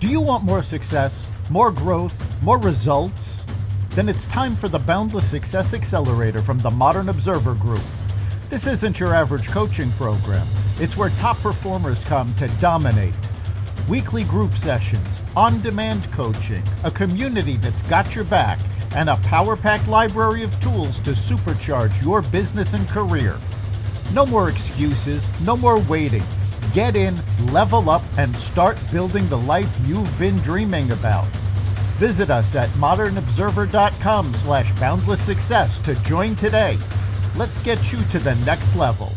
Do you want more success, more growth, more results? Then it's time for the Boundless Success Accelerator from the Modern Observer Group. This isn't your average coaching program. It's where top performers come to dominate. Weekly group sessions, on-demand coaching, a community that's got your back, and a power-packed library of tools to supercharge your business and career. No more excuses, no more waiting. Get in, level up, and start building the life you've been dreaming about. Visit us at modernobserver.com/boundlesssuccess to join today. Let's get you to the next level.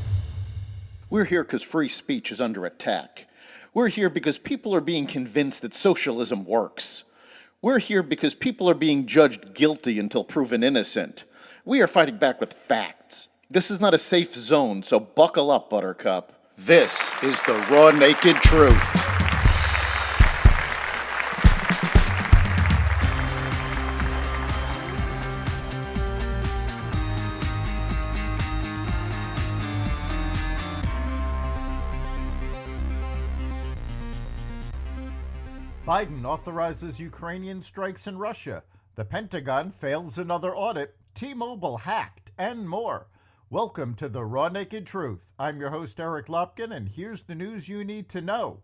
We're here because free speech is under attack. We're here because people are being convinced that socialism works. We're here because people are being judged guilty until proven innocent. We are fighting back with facts. This is not a safe zone, so buckle up, Buttercup. This is the raw, naked truth. Biden authorizes Ukrainian strikes in Russia. The Pentagon fails another audit. T-Mobile hacked, and more. Welcome to the Raw Naked Truth. I'm your host, Eric Lopkin, and here's the news you need to know.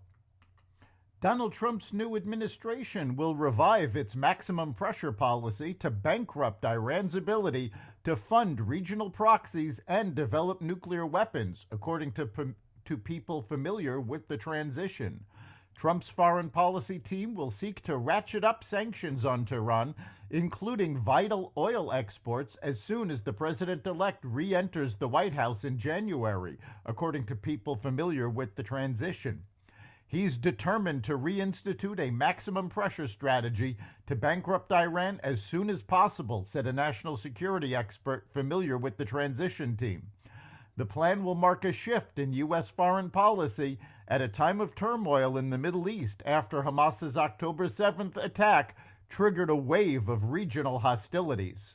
Donald Trump's new administration will revive its maximum pressure policy to bankrupt Iran's ability to fund regional proxies and develop nuclear weapons, according to people familiar with the transition. Trump's foreign policy team will seek to ratchet up sanctions on Tehran, including vital oil exports, as soon as the president-elect re-enters the White House in January, according to people familiar with the transition. He's determined to reinstitute a maximum pressure strategy to bankrupt Iran as soon as possible, said a national security expert familiar with the transition team. The plan will mark a shift in U.S. foreign policy at a time of turmoil in the Middle East after Hamas's October 7th attack triggered a wave of regional hostilities.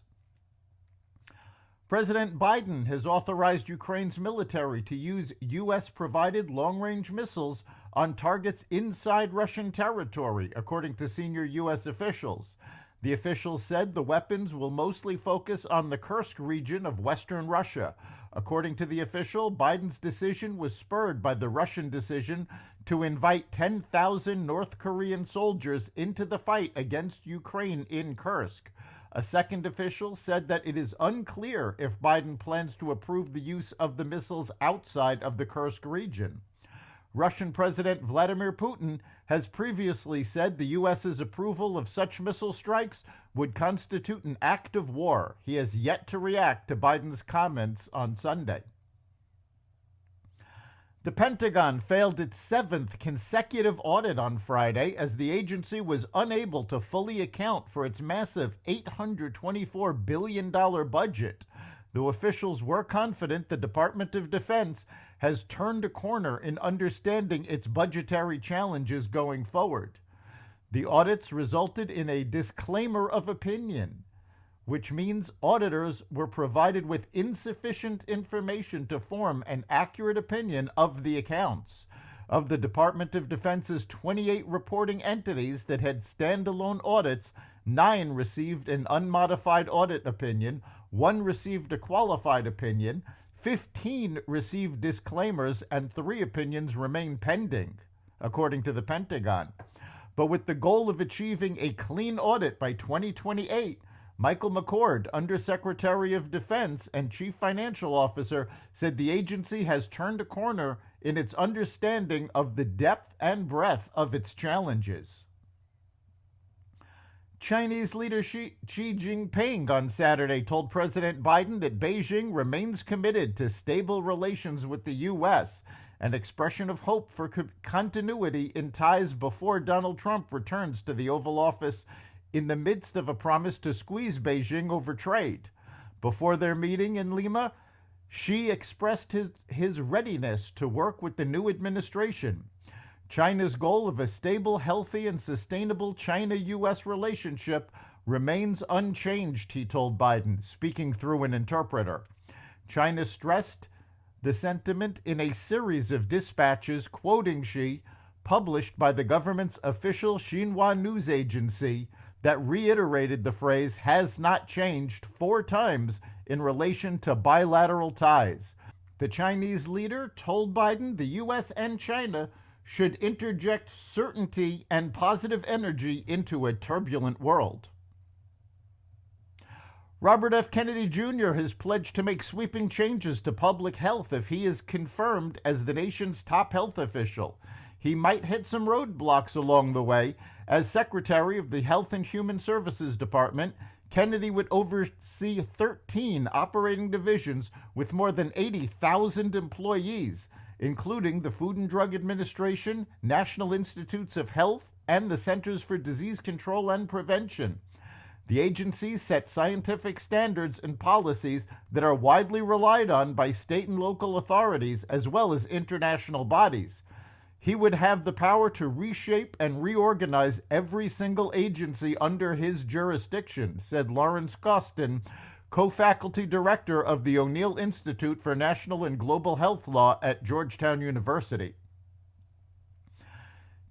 President Biden has authorized Ukraine's military to use U.S.-provided long-range missiles on targets inside Russian territory, according to senior U.S. officials. The officials said the weapons will mostly focus on the Kursk region of western Russia. According to the official, Biden's decision was spurred by the Russian decision to invite 10,000 North Korean soldiers into the fight against Ukraine in Kursk. A second official said that it is unclear if Biden plans to approve the use of the missiles outside of the Kursk region. Russian President Vladimir Putin has previously said the U.S.'s approval of such missile strikes would constitute an act of war. He has yet to react to Biden's comments on Sunday. The Pentagon failed its 7th consecutive audit on Friday as the agency was unable to fully account for its massive $824 billion budget. Though officials were confident the Department of Defense has turned a corner in understanding its budgetary challenges going forward. The audits resulted in a disclaimer of opinion, which means auditors were provided with insufficient information to form an accurate opinion of the accounts. Of the Department of Defense's 28 reporting entities that had standalone audits, 9 received an unmodified audit opinion, 1 received a qualified opinion, 15 received disclaimers, and 3 opinions remain pending, according to the Pentagon. But with the goal of achieving a clean audit by 2028, Michael McCord, Undersecretary of Defense and Chief Financial Officer, said the agency has turned a corner in its understanding of the depth and breadth of its challenges. Chinese leader Xi Jinping on Saturday told President Biden that Beijing remains committed to stable relations with the U.S., an expression of hope for continuity in ties before Donald Trump returns to the Oval Office in the midst of a promise to squeeze Beijing over trade. Before their meeting in Lima, Xi expressed his readiness to work with the new administration. China's goal of a stable, healthy, and sustainable China-U.S. relationship remains unchanged, he told Biden, speaking through an interpreter. China stressed the sentiment in a series of dispatches, quoting Xi, published by the government's official Xinhua news agency that reiterated the phrase "has not changed" 4 times in relation to bilateral ties. The Chinese leader told Biden the U.S. and China should interject certainty and positive energy into a turbulent world. Robert F. Kennedy Jr. has pledged to make sweeping changes to public health if he is confirmed as the nation's top health official. He might hit some roadblocks along the way. As Secretary of the Health and Human Services Department, Kennedy would oversee 13 operating divisions with more than 80,000 employees, including the Food and Drug Administration, National Institutes of Health, and the Centers for Disease Control and Prevention. The agencies set scientific standards and policies that are widely relied on by state and local authorities as well as international bodies. He would have the power to reshape and reorganize every single agency under his jurisdiction, said Lawrence Gostin, co-faculty director of the O'Neill Institute for National and Global Health Law at Georgetown University.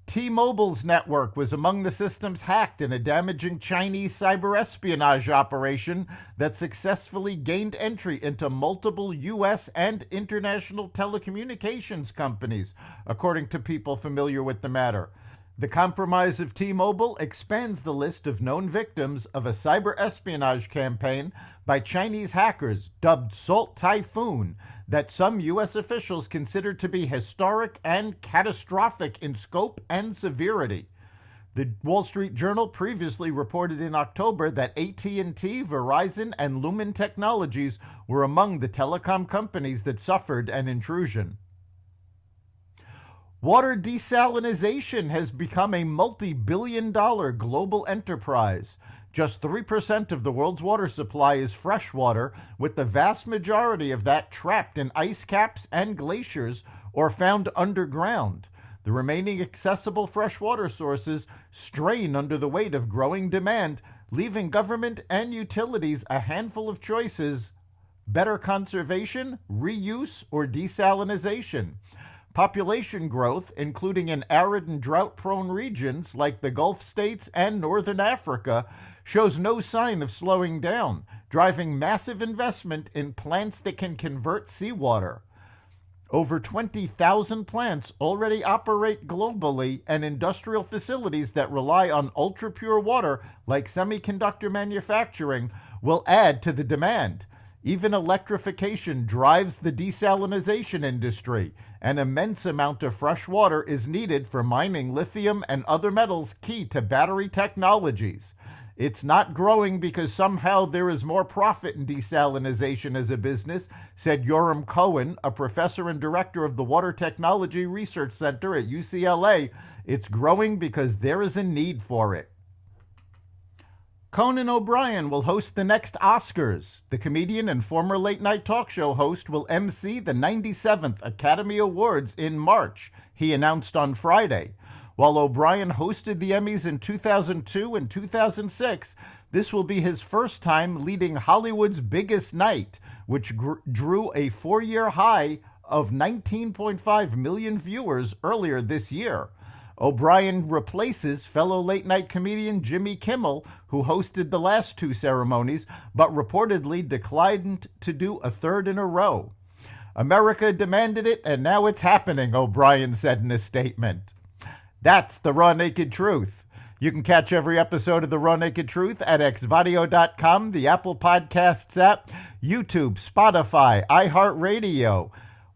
T-Mobile's network was among the systems hacked in a damaging Chinese cyber espionage operation that successfully gained entry into multiple U.S. and international telecommunications companies, according to people familiar with the matter. The compromise of T-Mobile expands the list of known victims of a cyber espionage campaign by Chinese hackers dubbed Salt Typhoon that some U.S. officials consider to be historic and catastrophic in scope and severity. The Wall Street Journal previously reported in October that AT&T, Verizon, and Lumen Technologies were among the telecom companies that suffered an intrusion. Water desalination has become a multi-billion-dollar global enterprise. Just 3% of the world's water supply is fresh water, with the vast majority of that trapped in ice caps and glaciers or found underground. The remaining accessible freshwater sources strain under the weight of growing demand, leaving government and utilities a handful of choices: better conservation, reuse, or desalination. Population growth, including in arid and drought-prone regions like the Gulf states and northern Africa, shows no sign of slowing down, driving massive investment in plants that can convert seawater. Over 20,000 plants already operate globally, and industrial facilities that rely on ultra-pure water, like semiconductor manufacturing, will add to the demand. Even electrification drives the desalination industry. An immense amount of fresh water is needed for mining lithium and other metals key to battery technologies. It's not growing because somehow there is more profit in desalination as a business, said Yoram Cohen, a professor and director of the Water Technology Research Center at UCLA. It's growing because there is a need for it. Conan O'Brien will host the next Oscars. The comedian and former late-night talk show host will MC the 97th Academy Awards in March, he announced on Friday. While O'Brien hosted the Emmys in 2002 and 2006, this will be his first time leading Hollywood's biggest night, which drew a 4-year high of 19.5 million viewers earlier this year. O'Brien replaces fellow late-night comedian Jimmy Kimmel, who hosted the last 2 ceremonies, but reportedly declined to do a third in a row. America demanded it, and now it's happening, O'Brien said in a statement. That's the Raw Naked Truth. You can catch every episode of the Raw Naked Truth at xvadio.com, the Apple Podcasts app, YouTube, Spotify, iHeartRadio,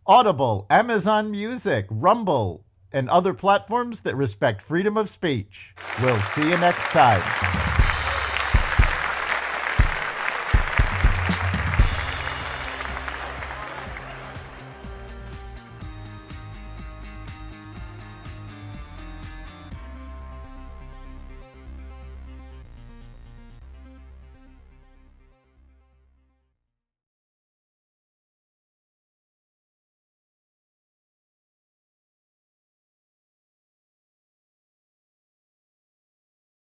Audible, Amazon Music, Rumble, and other platforms that respect freedom of speech. We'll see you next time.